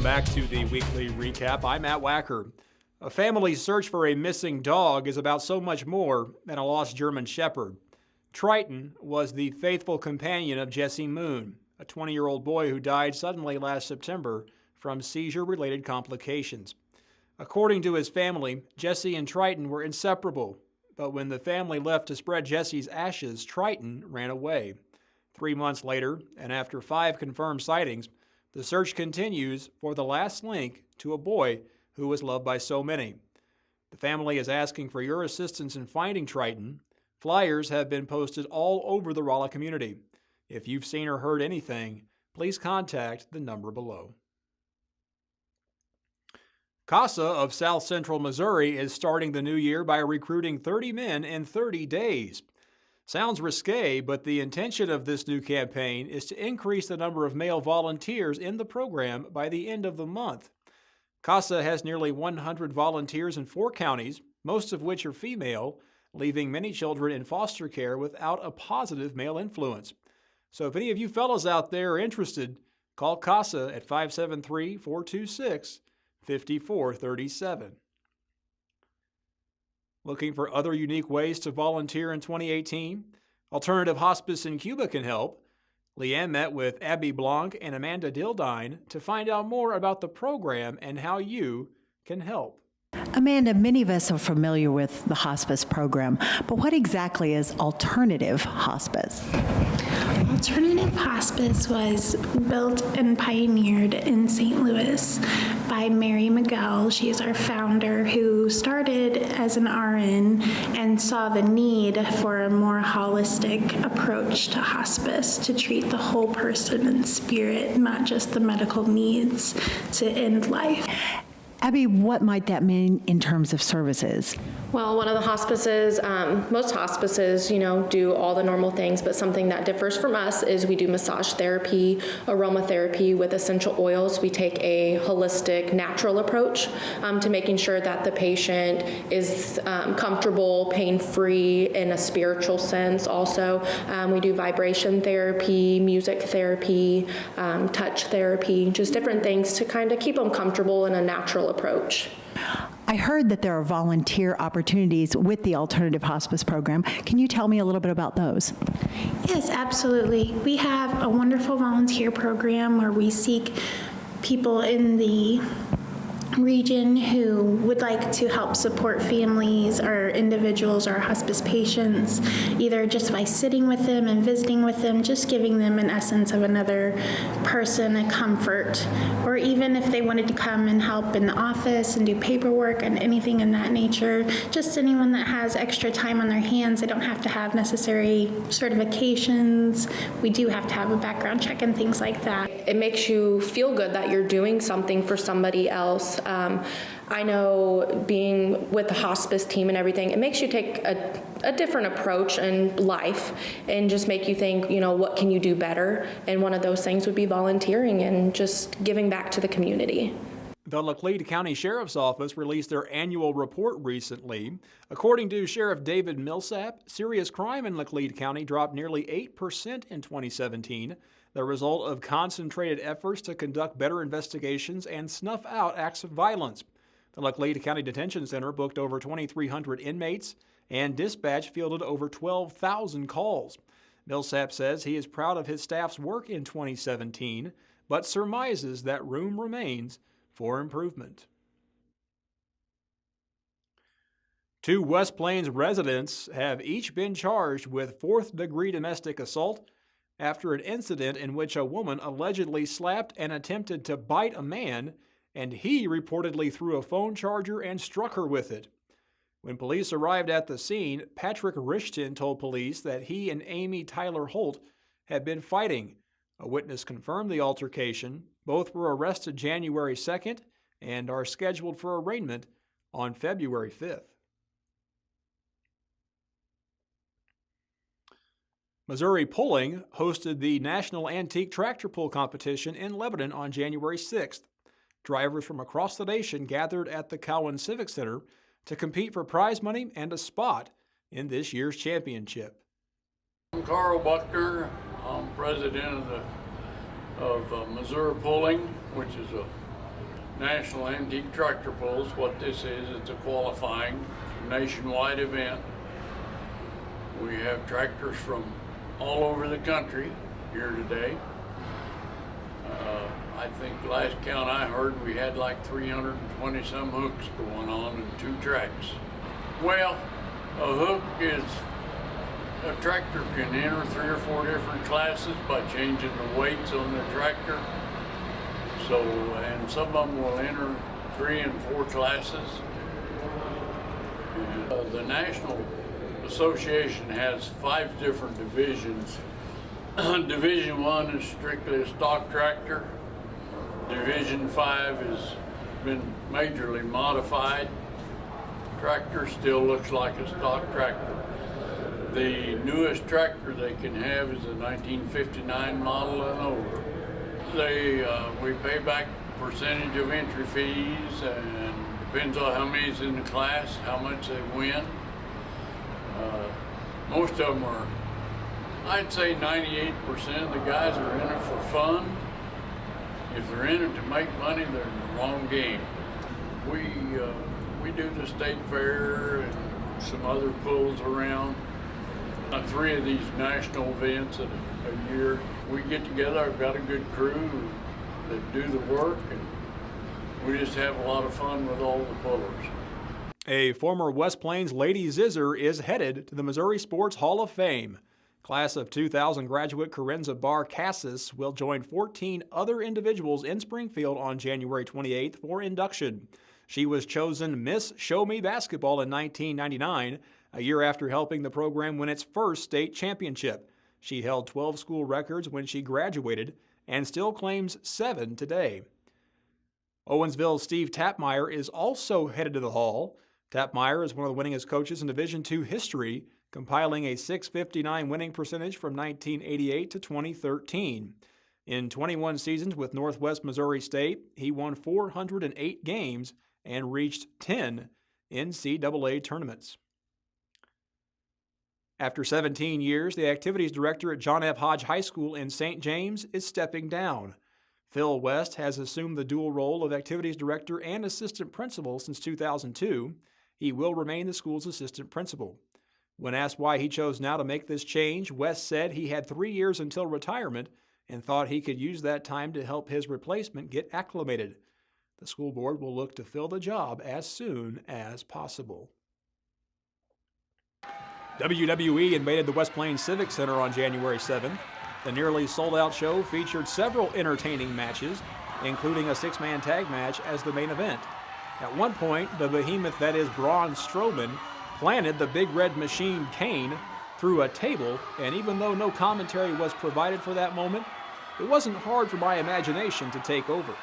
back to the weekly recap. I'm Matt Wacker. A family's search for a missing dog is about so much more than a lost German Shepherd. Triton was the faithful companion of Jesse Moon, a 20-year-old boy who died suddenly last September from seizure-related complications. According to his family, Jesse and Triton were inseparable, but when the family left to spread Jesse's ashes, Triton ran away. 3 months later, and after 5 confirmed sightings, the search continues for the last link to a boy who was loved by so many. The family is asking for your assistance in finding Triton. Flyers have been posted all over the Rolla community. If you've seen or heard anything, please contact the number below. Casa of South Central Missouri is starting the new year by recruiting 30 men in 30 days. Sounds risque, but the intention of this new campaign is to increase the number of male volunteers in the program by the end of the month. Casa has nearly 100 volunteers in 4 counties, most of which are female, leaving many children in foster care without a positive male influence. So if any of you fellows out there are interested, call Casa at 573-426-5437. Looking for other unique ways to volunteer in 2018? Alternative Hospice in Cuba can help. Leanne met with Abby Blanc and Amanda Dildine to find out more about the program and how you can help. Amanda, many of us are familiar with the hospice program, but what exactly is alternative hospice? Alternative hospice was built and pioneered in St. Louis by Mary Miguel. She is our founder, who started as an RN and saw the need for a more holistic approach to hospice to treat the whole person and spirit, not just the medical needs to end life. Abby, what might that mean in terms of services? Well, one of the hospices, most hospices, do all the normal things, but something that differs from us is we do massage therapy, aromatherapy with essential oils. We take a holistic, natural approach to making sure that the patient is comfortable, pain-free in a spiritual sense. Also, we do vibration therapy, music therapy, touch therapy, just different things to kind of keep them comfortable in a natural approach. I heard that there are volunteer opportunities with the Alternative Hospice program. Can you tell me a little bit about those? Yes, absolutely. We have a wonderful volunteer program where we seek people in the region who would like to help support families or individuals or hospice patients, either just by sitting with them and visiting with them, just giving them an essence of another person, a comfort, or even if they wanted to come and help in the office and do paperwork and anything in that nature, just anyone that has extra time on their hands. They don't have to have necessary certifications. We do have to have a background check and things like that. It makes you feel good that you're doing something for somebody else. I know being with the hospice team and everything, it makes you take a different approach in life and just make you think, what can you do better? And one of those things would be volunteering and just giving back to the community. The Laclede County Sheriff's Office released their annual report recently. According to Sheriff David Millsap, serious crime in Laclede County dropped nearly 8% in 2017, the result of concentrated efforts to conduct better investigations and snuff out acts of violence. The Laclede County Detention Center booked over 2,300 inmates, and dispatch fielded over 12,000 calls. Millsap says he is proud of his staff's work in 2017, but surmises that room remains for improvement. 2 West Plains residents have each been charged with 4th-degree domestic assault after an incident in which a woman allegedly slapped and attempted to bite a man, and he reportedly threw a phone charger and struck her with it. When police arrived at the scene, Patrick Rishton told police that he and Amy Tyler Holt had been fighting. A witness confirmed the altercation. Both were arrested January 2nd and are scheduled for arraignment on February 5th. Missouri Pulling hosted the National Antique Tractor Pull Competition in Lebanon on January 6th. Drivers from across the nation gathered at the Cowan Civic Center to compete for prize money and a spot in this year's championship. I'm Carl Buckner. I'm president of Missouri Pulling, which is a National Antique Tractor Pulls. What this is, it's a qualifying nationwide event. We have tractors from all over the country here today. I think last count I heard we had like 320 some hooks going on in 2 tracks. Well, a hook is, a tractor can enter 3 or 4 different classes by changing the weights on the tractor. So, and some of them will enter 3 and 4 classes. And, the National Association has 5 different divisions. Division 1 is strictly a stock tractor. Division 5 has been majorly modified. Tractor still looks like a stock tractor. The newest tractor they can have is a 1959 model and older. We pay back percentage of entry fees, and depends on how many's in the class, how much they win. Most of them are, I'd say 98% of the guys are in it for fun. If they're in it to make money, they're in the wrong game. We do the state fair and some other pulls around. On 3 of these national events a year, we get together. I've got a good crew that do the work, and we just have a lot of fun with all the pullers. A former West Plains Lady Zizzer is headed to the Missouri Sports Hall of Fame. Class of 2000 graduate Carenza Barr Casas will join 14 other individuals in Springfield on January 28th for induction. She was chosen Miss Show Me Basketball in 1999, a year after helping the program win its first state championship. She held 12 school records when she graduated and still claims 7 today. Owensville's Steve Tap Meyer is also headed to the Hall. Tap Meyer is one of the winningest coaches in Division II history, compiling a .659 winning percentage from 1988 to 2013. In 21 seasons with Northwest Missouri State, he won 408 games and reached 10 NCAA tournaments. After 17 years, the activities director at John F. Hodge High School in St. James is stepping down. Phil West has assumed the dual role of activities director and assistant principal since 2002. He will remain the school's assistant principal. When asked why he chose now to make this change, West said he had 3 years until retirement and thought he could use that time to help his replacement get acclimated. The school board will look to fill the job as soon as possible. WWE invaded the West Plains Civic Center on January 7th. The nearly sold-out show featured several entertaining matches, including a 6-man tag match as the main event. At one point, the behemoth that is Braun Strowman planted the Big Red Machine Kane through a table, and even though no commentary was provided for that moment, it wasn't hard for my imagination to take over.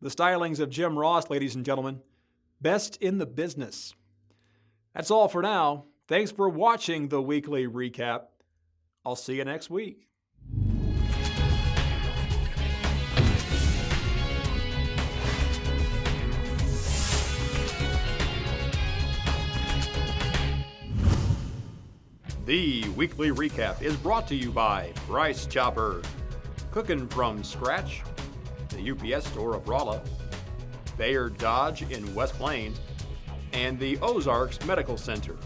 The stylings of Jim Ross, ladies and gentlemen. Best in the business. That's all for now. Thanks for watching the weekly recap. I'll see you next week. The weekly recap is brought to you by Rice Chopper, cooking from scratch, the UPS store of Rolla, Bayard Dodge in West Plains, and the Ozarks Medical Center.